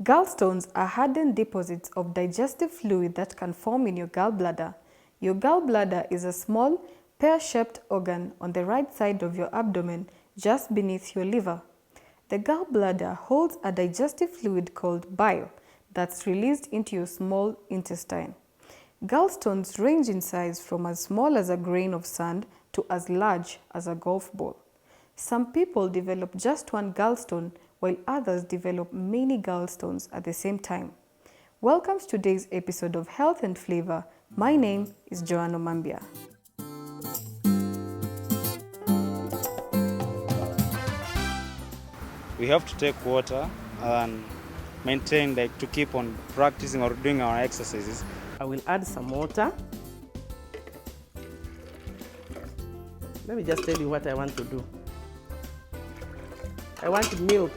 Gallstones are hardened deposits of digestive fluid that can form in your gallbladder. Your gallbladder is a small, pear-shaped organ on the right side of your abdomen, just beneath your liver. The gallbladder holds a digestive fluid called bile that's released into your small intestine. Gallstones range in size from as small as a grain of sand to as large as a golf ball. Some people develop just one gallstone, while others develop many gallstones at the same time. Welcome to today's episode of Health and Flavour. My name is Joanna Mambia. We have to take water and maintain, to keep on practicing or doing our exercises. I will add some water. Let me just tell you what I want to do. I want milk.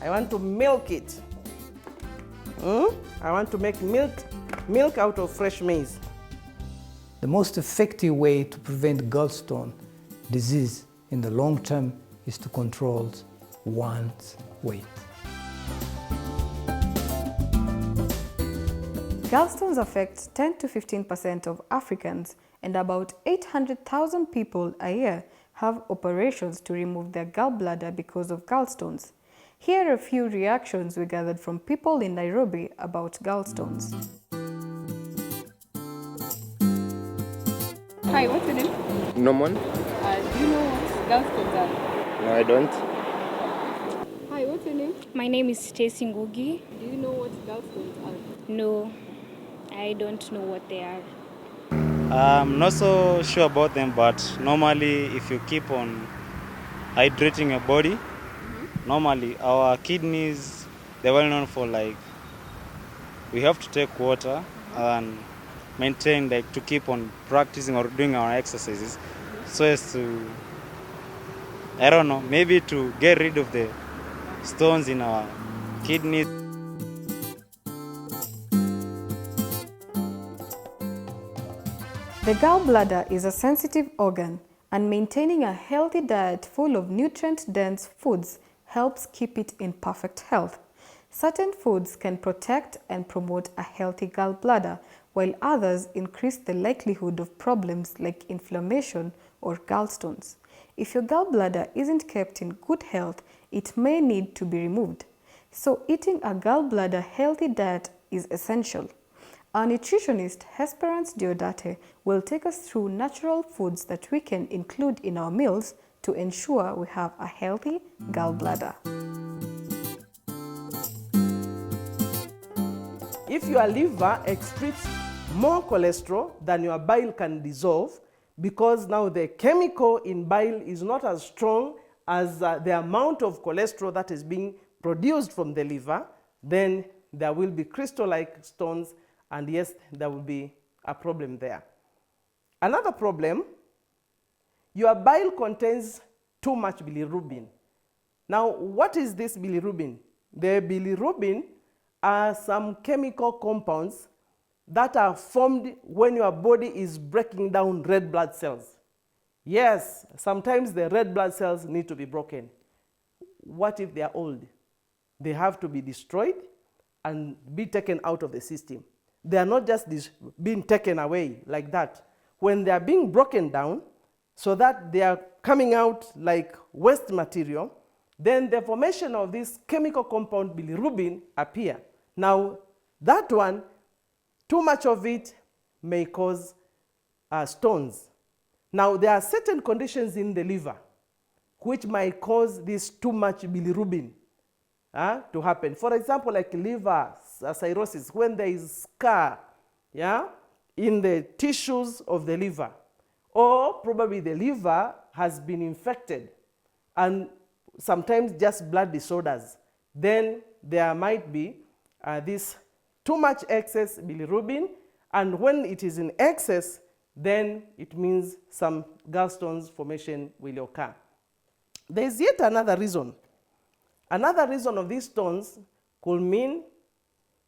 I want to milk it. I want to make milk out of fresh maize. The most effective way to prevent gallstone disease in the long term is to control one's weight. Gallstones affect 10 to 15% of Africans, and about 800,000 people a year have operations to remove their gallbladder because of gallstones. Here are a few reactions we gathered from people in Nairobi about gallstones. Hi, what's your name? Norman? Do you know what gallstones are? No, I don't. Hi, what's your name? My name is Stacy Ngugi. Do you know what gallstones are? No, I don't know what they are. I'm not so sure about them, but normally if you keep on hydrating your body, normally our kidneys, they're well known for we have to take water and maintain to keep on practicing or doing our exercises so as to, I don't know, maybe to get rid of the stones in our kidneys. The gallbladder is a sensitive organ, and maintaining a healthy diet full of nutrient-dense foods helps keep it in perfect health. Certain foods can protect and promote a healthy gallbladder, while others increase the likelihood of problems like inflammation or gallstones. If your gallbladder isn't kept in good health, it may need to be removed. So eating a gallbladder healthy diet is essential. Our nutritionist, Hesperance Deodate, will take us through natural foods that we can include in our meals to ensure we have a healthy gallbladder. If your liver excretes more cholesterol than your bile can dissolve, because now the chemical in bile is not as strong as the amount of cholesterol that is being produced from the liver, then there will be crystal-like stones, and yes, there will be a problem there. Another problem, your bile contains too much bilirubin. Now, what is this bilirubin? The bilirubin are some chemical compounds that are formed when your body is breaking down red blood cells. Yes, sometimes the red blood cells need to be broken. What if they are old? They have to be destroyed and be taken out of the system. They are not just being taken away like that. When they are being broken down so that they are coming out like waste material, then the formation of this chemical compound bilirubin appear. Now, that one, too much of it may cause stones. Now, there are certain conditions in the liver which might cause this too much bilirubin to happen. For example, like liver cirrhosis, when there is scar in the tissues of the liver, or probably the liver has been infected, and sometimes just blood disorders, then there might be this too much excess bilirubin, and when it is in excess, then it means some gallstones formation will occur. There is yet another reason. Another reason of these stones could mean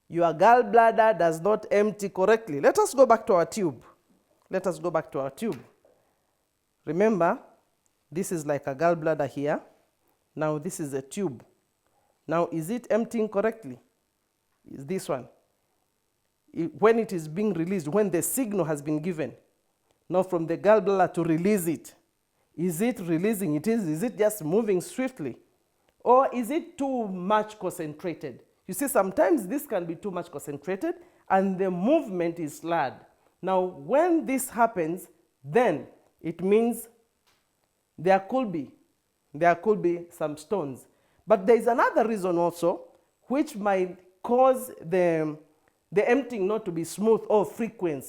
your gallbladder does not empty correctly. Let us go back to our tube. Let us go back to our tube. Remember, this is like a gallbladder here. Now this is a tube. Now, is it emptying correctly? Is this one? When it is being released, when the signal has been given, now from the gallbladder to release it, is it releasing it? Is it just moving swiftly? Or is it too much concentrated? You see, sometimes this can be too much concentrated and the movement is slurred. Now, when this happens, then it means there could be some stones. But there is another reason also which might cause the emptying not to be smooth or frequent.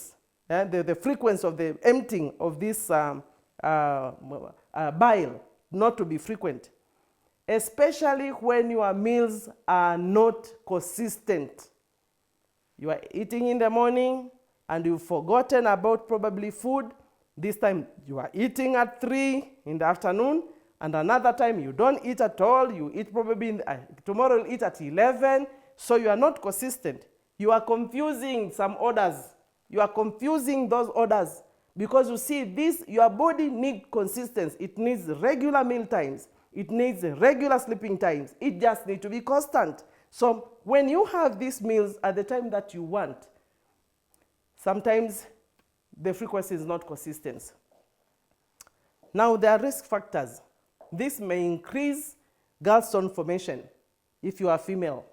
The frequency of the emptying of this bile not to be frequent, especially when your meals are not consistent. You are eating in the morning and you've forgotten about probably food. This time you are eating at 3 in the afternoon, and another time you don't eat at all. You eat probably tomorrow you'll eat at 11. So you are not consistent. You are confusing some orders. You are confusing those orders because you see this, your body needs consistency. It needs regular meal times. It needs regular sleeping times. It just needs to be constant. So when you have these meals at the time that you want, sometimes the frequency is not consistent. Now there are risk factors. This may increase gallstone formation if you are female.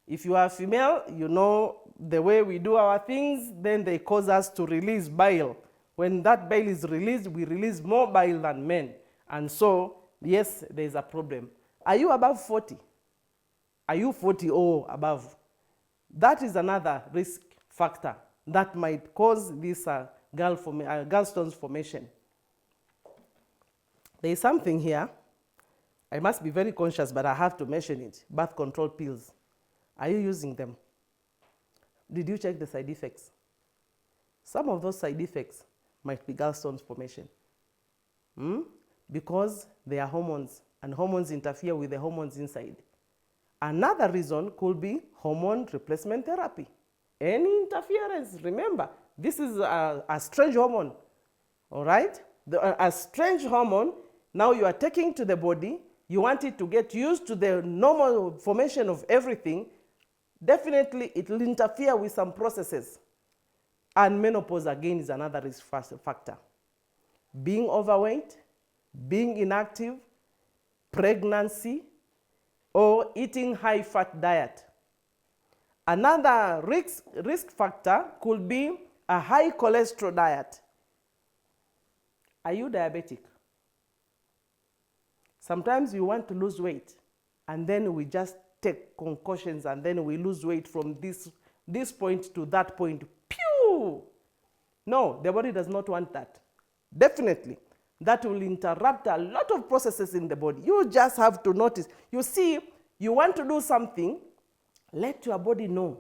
If you are female, you know the way we do our things, then they cause us to release bile. When that bile is released, we release more bile than men. And so, yes, there is a problem. Are you above 40? Are you 40 or above? That is another risk factor that might cause this gallstones formation. There is something here. I must be very conscious, but I have to mention it. Birth control pills. Are you using them? Did you check the side effects? Some of those side effects might be gallstones formation. Because they are hormones, and hormones interfere with the hormones inside. Another reason could be hormone replacement therapy. Any interference, remember, this is a strange hormone, all right? A strange hormone, now you are taking to the body, you want it to get used to the normal formation of everything. Definitely, it will interfere with some processes. And menopause, again, is another risk factor. Being overweight, being inactive, pregnancy, or eating high-fat diet. Another risk factor could be a high cholesterol diet. Are you diabetic? Sometimes you want to lose weight, and then we just take concoctions, and then we lose weight from this point to that point. Pew! No, the body does not want that. Definitely. That will interrupt a lot of processes in the body. You just have to notice. You see, you want to do something, let your body know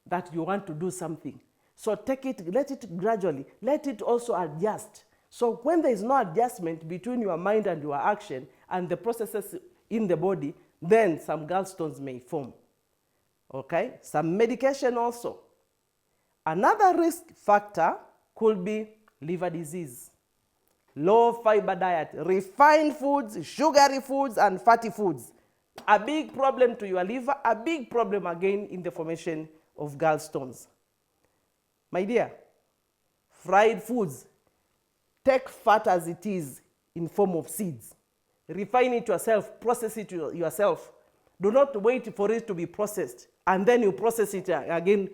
that you want to do something. So take it, let it gradually, let it also adjust. So when there is no adjustment between your mind and your action and the processes in the body, then some gallstones may form. Okay? Some medication also. Another risk factor could be liver disease. Low fiber diet, refined foods, sugary foods, and fatty foods. A big problem to your liver, a big problem again in the formation of gallstones. My dear, fried foods, take fat as it is in form of seeds. Refine it yourself, process it yourself. Do not wait for it to be processed and then you process it again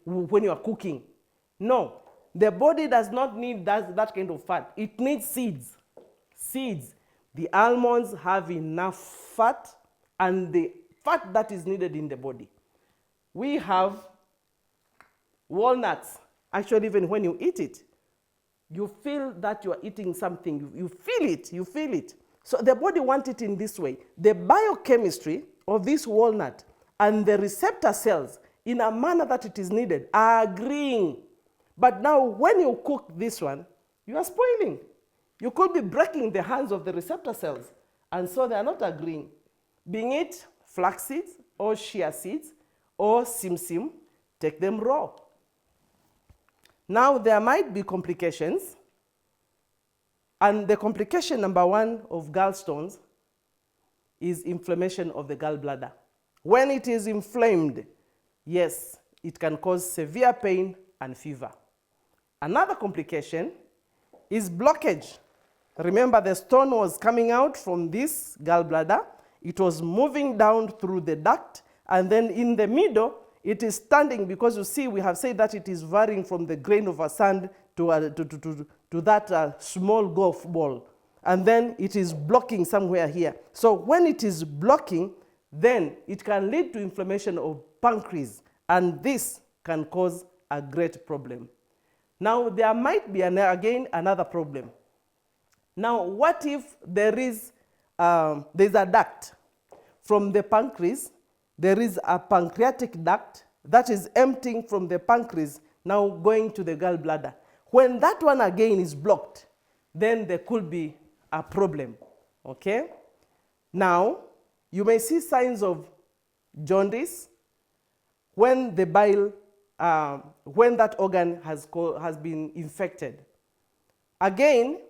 when you are cooking. No, the body does not need that kind of fat. It needs seeds. Seeds. The almonds have enough fat and the fat that is needed in the body. We have walnuts. Actually, even when you eat it, you feel that you are eating something. You feel it. You feel it. So the body wants it in this way. The biochemistry of this walnut and the receptor cells in a manner that it is needed are agreeing. But now when you cook this one, you are spoiling. You could be breaking the hands of the receptor cells. And so they are not agreeing. Being it flax seeds or chia seeds or simsim, take them raw. Now there might be complications. And the complication number one of gallstones is inflammation of the gallbladder. When it is inflamed, yes, it can cause severe pain and fever. Another complication is blockage. Remember, the stone was coming out from this gallbladder. It was moving down through the duct, and then in the middle, it is standing, because you see, we have said that it is varying from the grain of a sand to that small golf ball. And then it is blocking somewhere here. So when it is blocking, then it can lead to inflammation of pancreas, and this can cause a great problem. Now, there might be, again, another problem. Now, what if there's a duct from the pancreas? There is a pancreatic duct that is emptying from the pancreas, now going to the gallbladder. When that one again is blocked, then there could be a problem, okay? Now, you may see signs of jaundice when the bile, when that organ has been infected. Again,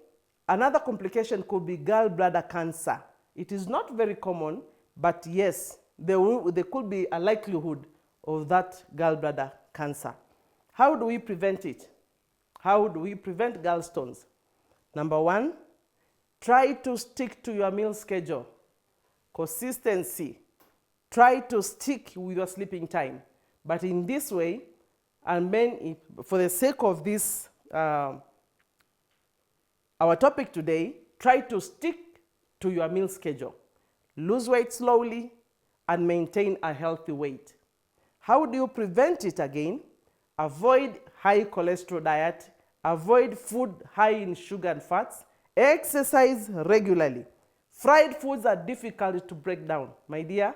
another complication could be gallbladder cancer. It is not very common, but yes, there could be a likelihood of that gallbladder cancer. How do we prevent it? How do we prevent gallstones? Number one, try to stick to your meal schedule. Consistency. Try to stick with your sleeping time. But in this way, and for the sake of this, our topic today, try to stick to your meal schedule. Lose weight slowly and maintain a healthy weight. How do you prevent it again? Avoid high cholesterol diet, avoid food high in sugar and fats, exercise regularly. Fried foods are difficult to break down. My dear,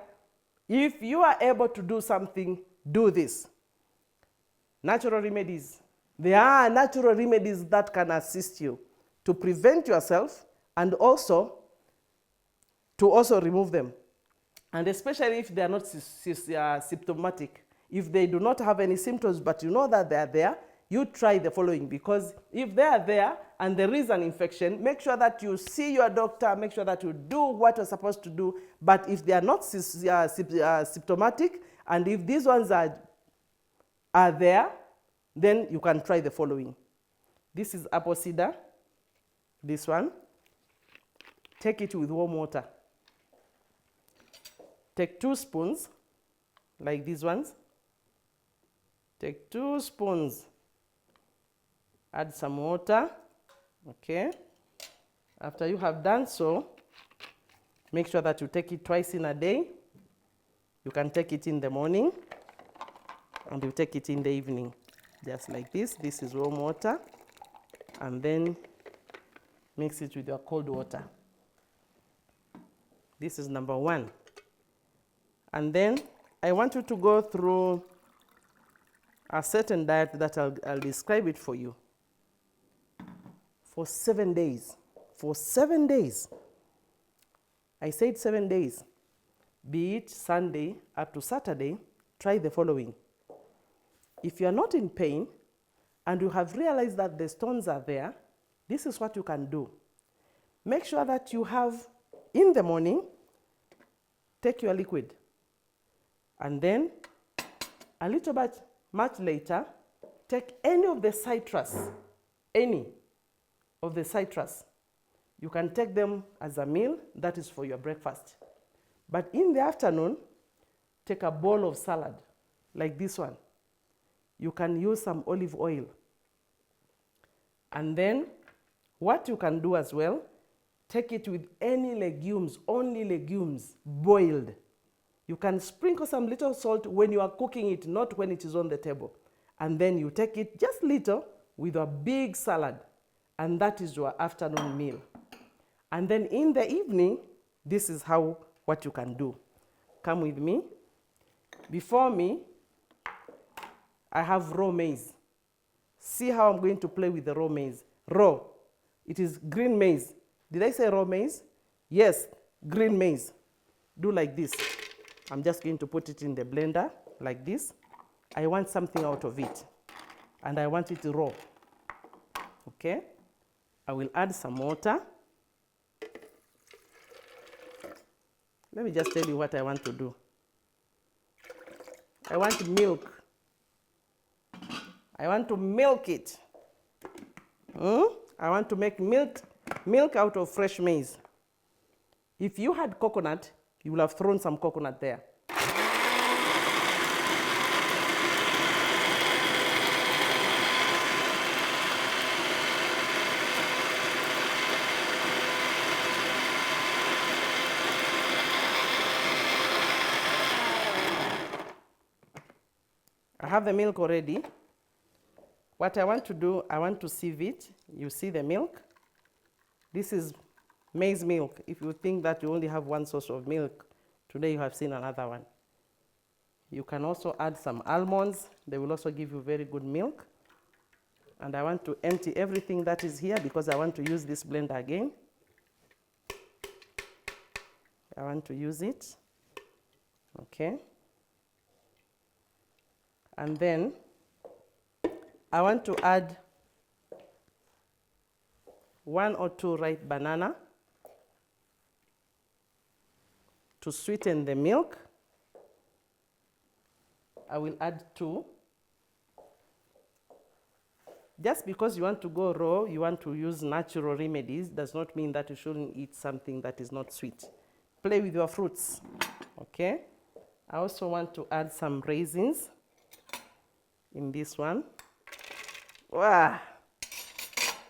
if you are able to do something, do this. Natural remedies. There are natural remedies that can assist you to prevent yourself and also to remove them. And especially if they are not symptomatic. If they do not have any symptoms, but you know that they are there, you try the following, because if they are there and there is an infection, make sure that you see your doctor, make sure that you do what you're supposed to do. But if they are not symptomatic, and if these ones are there, then you can try the following. This is apple cider, this one. Take it with warm water. Take 2 spoons, like these ones. Take 2 spoons. Add some water, okay? After you have done so, make sure that you take it twice in a day. You can take it in the morning, and you take it in the evening, just like this. This is warm water, and then mix it with your cold water. This is number 1. And then I want you to go through a certain diet that I'll describe it for you. For 7 days. For 7 days. I said 7 days. Be it Sunday up to Saturday, try the following. If you are not in pain and you have realized that the stones are there, this is what you can do. Make sure that you have, in the morning, take your liquid. And then, a little bit much later, take any of the citrus, any of the citrus. You can take them as a meal, that is for your breakfast. But in the afternoon, take a bowl of salad, like this one. You can use some olive oil. And then, what you can do as well, take it with any legumes, only legumes, boiled. You can sprinkle some little salt when you are cooking it, not when it is on the table. And then you take it just little with a big salad. And that is your afternoon meal. And then in the evening, this is what you can do. Come with me. Before me, I have raw maize. See how I'm going to play with the raw maize. Raw. It is green maize. Did I say raw maize? Yes, green maize. Do like this. I'm just going to put it in the blender like this. I want something out of it. And I want it raw. Okay? I will add some water. Let me just tell you what I want to do. I want milk. I want to milk it. I want to make milk out of fresh maize. If you had coconut, you will have thrown some coconut there. I have the milk already. What I want to do, I want to sieve it. You see the milk? This is maize milk. If you think that you only have one source of milk, today you have seen another one. You can also add some almonds. They will also give you very good milk. And I want to empty everything that is here because I want to use this blender again. I want to use it. Okay. And then I want to add 1 or 2 ripe banana to sweeten the milk. I will add 2. Just because you want to go raw, you want to use natural remedies, does not mean that you shouldn't eat something that is not sweet. Play with your fruits, okay? I also want to add some raisins in this one. Wow.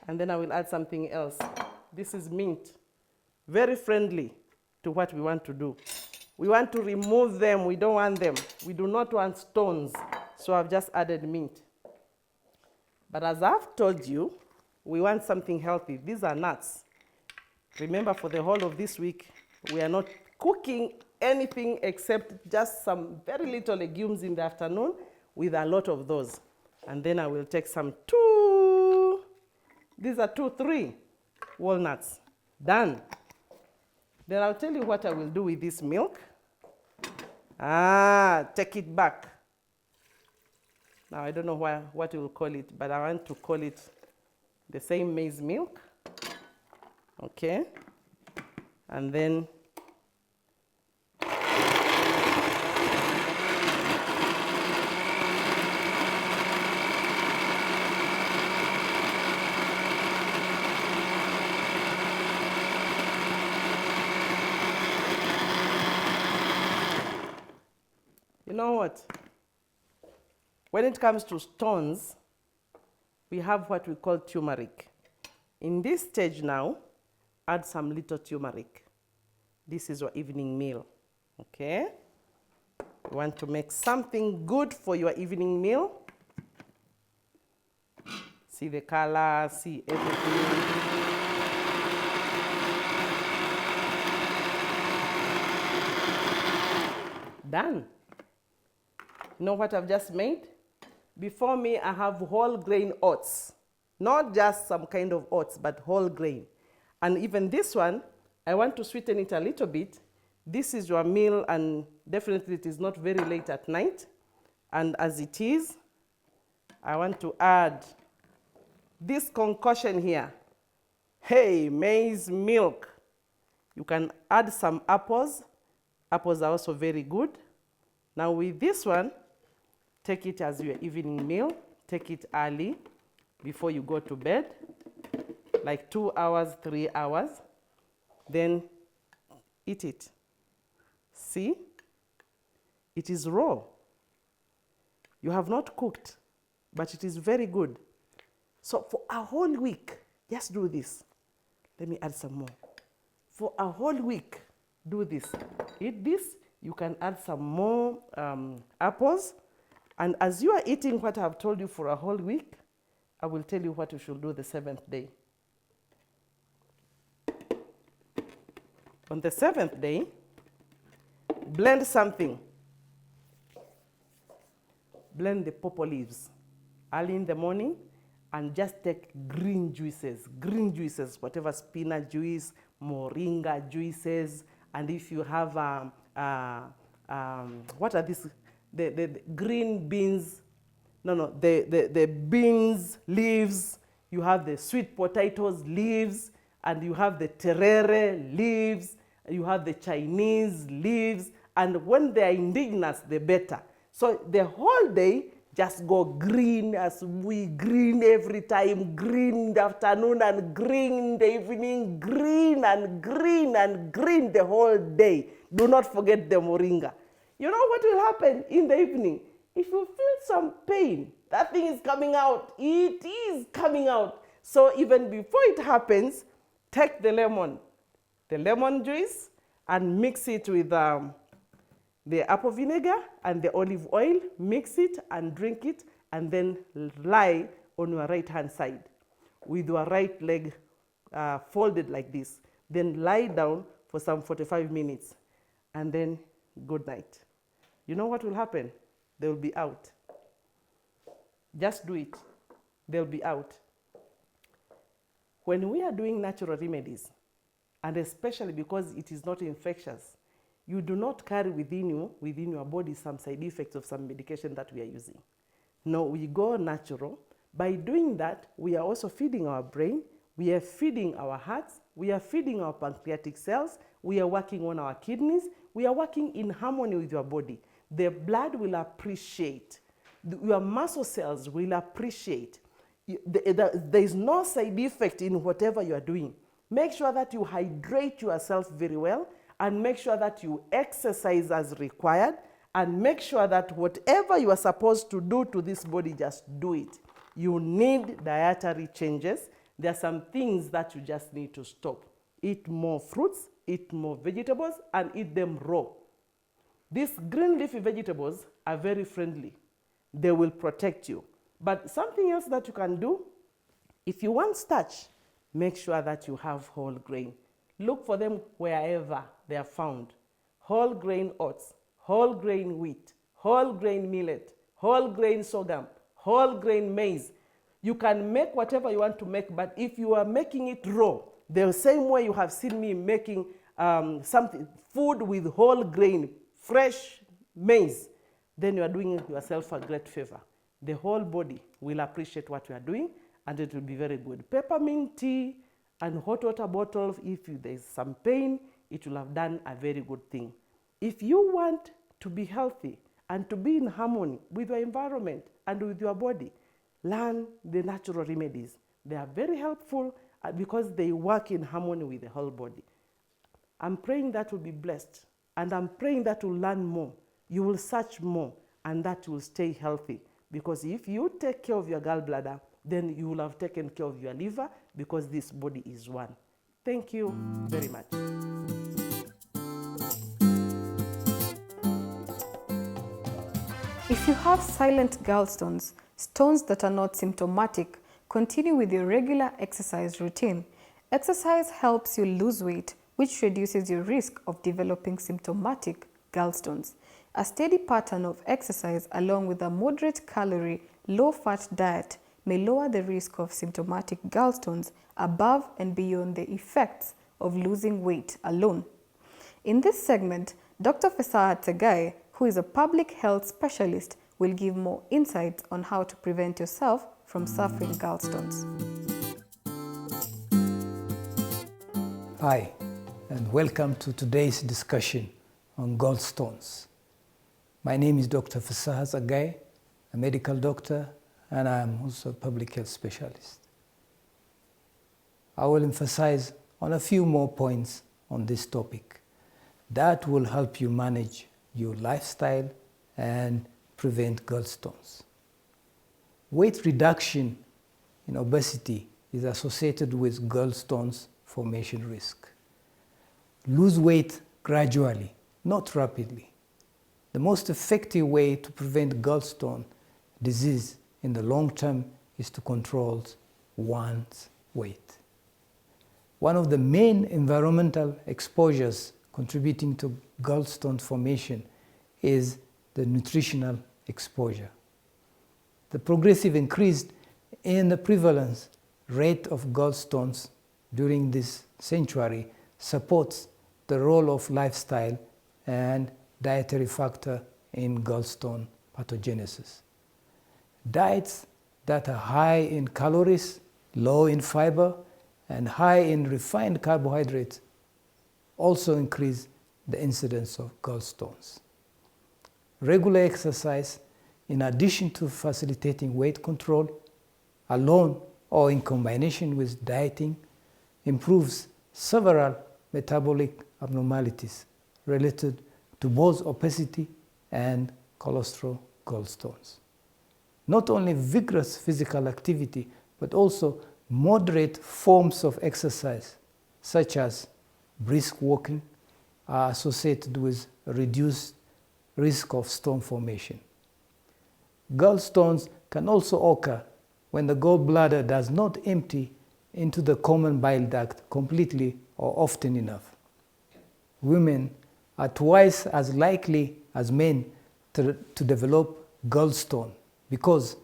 And then I will add something else. This is mint, very friendly to what we want to do. We want to remove them, we don't want them. We do not want stones, so I've just added mint. But as I've told you, we want something healthy. These are nuts. Remember, for the whole of this week, we are not cooking anything except just some very little legumes in the afternoon with a lot of those. And then I will take some 2, these are 3 walnuts. Done. Then I'll tell you what I will do with this milk. Take it back. Now, I don't know what you will call it, but I want to call it the same maize milk. Okay. And then you know what? When it comes to stones, we have what we call turmeric. In this stage now, add some little turmeric. This is your evening meal, okay? You want to make something good for your evening meal. See the color, see everything. Done. You know what I've just made? Before me, I have whole grain oats. Not just some kind of oats, but whole grain. And even this one, I want to sweeten it a little bit. This is your meal, and definitely it is not very late at night. And as it is, I want to add this concoction here. Hey, maize milk. You can add some apples. Apples are also very good. Now with this one, take it as your evening meal. Take it early before you go to bed, like 2 hours, 3 hours. Then eat it. See? It is raw. You have not cooked, but it is very good. So for a whole week, just do this. Let me add some more. For a whole week, do this. Eat this. You can add some more apples. And as you are eating what I've told you for a whole week, I will tell you what you should do the 7th day. On the 7th day, blend something. Blend the pawpaw leaves early in the morning, and just take green juices, whatever, spinach juice, moringa juices, and if you have, what are these? The green beans, the beans leaves, you have the sweet potatoes leaves, and you have the terere leaves, You have the Chinese leaves, and when they are indigenous, the better. So the whole day, just go green as we green every time, green in the afternoon and green in the evening, green and green and green the whole day. Do not forget the moringa. You know what will happen in the evening? If you feel some pain, that thing is coming out. It is coming out. So even before it happens, take the lemon juice, and mix it with the apple vinegar and the olive oil, mix it and drink it, and then lie on your right hand side with your right leg folded like this. Then lie down for some 45 minutes, and then good night. You know what will happen? They will be out. Just do it. They'll be out. When we are doing natural remedies, and especially because it is not infectious, you do not carry within your body some side effects of some medication that we are using. No, we go natural. By doing that, we are also feeding our brain, we are feeding our hearts, we are feeding our pancreatic cells, we are working on our kidneys, we are working in harmony with your body. The blood will appreciate, your muscle cells will appreciate. There is no side effect in whatever you are doing. Make sure that you hydrate yourself very well, and make sure that you exercise as required, and make sure that whatever you are supposed to do to this body, just do it. You need dietary changes. There are some things that you just need to stop. Eat more fruits, eat more vegetables, and eat them raw. These green leafy vegetables are very friendly. They will protect you. But something else that you can do, if you want starch, make sure that you have whole grain. Look for them wherever they are found. Whole grain oats, whole grain wheat, whole grain millet, whole grain sorghum, whole grain maize. You can make whatever you want to make, but if you are making it raw, the same way you have seen me making food with whole grain, fresh maize, then you are doing yourself a great favor. The whole body will appreciate what you are doing, and it will be very good. Peppermint tea and hot water bottle, if there is some pain, it will have done a very good thing. If you want to be healthy and to be in harmony with your environment and with your body, learn the natural remedies. They are very helpful because they work in harmony with the whole body. I'm praying that will be blessed, and I'm praying that will learn more. You will search more, and that will stay healthy. Because if you take care of your gallbladder, then you will have taken care of your liver, because this body is one. Thank you very much. If you have silent gallstones, stones that are not symptomatic, continue with your regular exercise routine. Exercise helps you lose weight, which reduces your risk of developing symptomatic gallstones. A steady pattern of exercise along with a moderate calorie, low-fat diet may lower the risk of symptomatic gallstones above and beyond the effects of losing weight alone. In this segment, Dr. Fesahat Tsegaye, who is a public health specialist, will give more insights on how to prevent yourself from suffering gallstones. Hi, and welcome to today's discussion on gallstones. My name is Dr. Fesahat Tsegaye, a medical doctor, and I am also a public health specialist. I will emphasize on a few more points on this topic that will help you manage your lifestyle and prevent gallstones. Weight reduction in obesity is associated with gallstones formation risk. Lose weight gradually, not rapidly. The most effective way to prevent gallstone disease in the long term is to control one's weight. One of the main environmental exposures contributing to gallstone formation is the nutritional exposure. The progressive increase in the prevalence rate of gallstones during this century supports the role of lifestyle and dietary factor in gallstone pathogenesis. Diets that are high in calories, low in fiber, and high in refined carbohydrates also increase the incidence of gallstones. Regular exercise, in addition to facilitating weight control, alone or in combination with dieting, improves several metabolic abnormalities related to both obesity and cholesterol gallstones. Not only vigorous physical activity, but also moderate forms of exercise, such as brisk walking, are associated with a reduced risk of stone formation. Gallstones can also occur when the gallbladder does not empty into the common bile duct completely or often enough. Women are twice as likely as men to develop gallstone because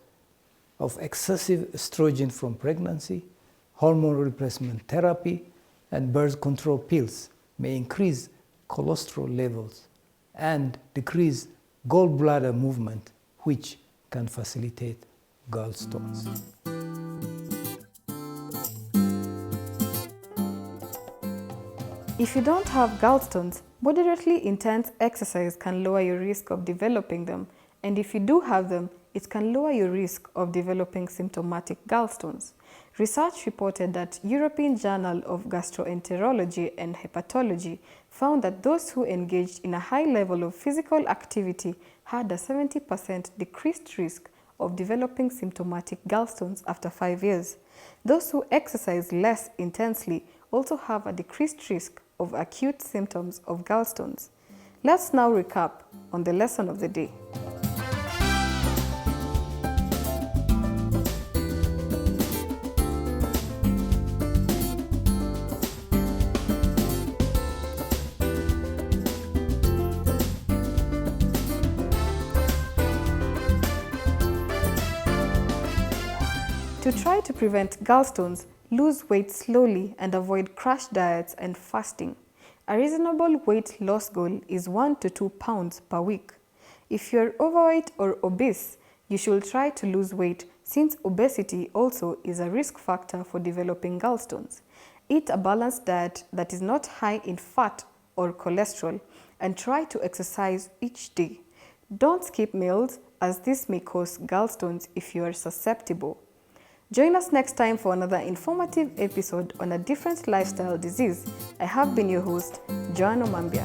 of excessive estrogen from pregnancy, hormone replacement therapy, and birth control pills may increase cholesterol levels and decrease gallbladder movement, which can facilitate gallstones. If you don't have gallstones, moderately intense exercise can lower your risk of developing them, and if you do have them, it can lower your risk of developing symptomatic gallstones. Research reported that European Journal of Gastroenterology and Hepatology found that those who engaged in a high level of physical activity had a 70% decreased risk of developing symptomatic gallstones after 5 years. Those who exercise less intensely also have a decreased risk of acute symptoms of gallstones. Let's now recap on the lesson of the day. To try to prevent gallstones, lose weight slowly and avoid crash diets and fasting. A reasonable weight loss goal is 1 to 2 pounds per week. If you're overweight or obese, you should try to lose weight since obesity also is a risk factor for developing gallstones. Eat a balanced diet that is not high in fat or cholesterol and try to exercise each day. Don't skip meals as this may cause gallstones if you are susceptible. Join us next time for another informative episode on a different lifestyle disease. I have been your host, Joanna Mambia.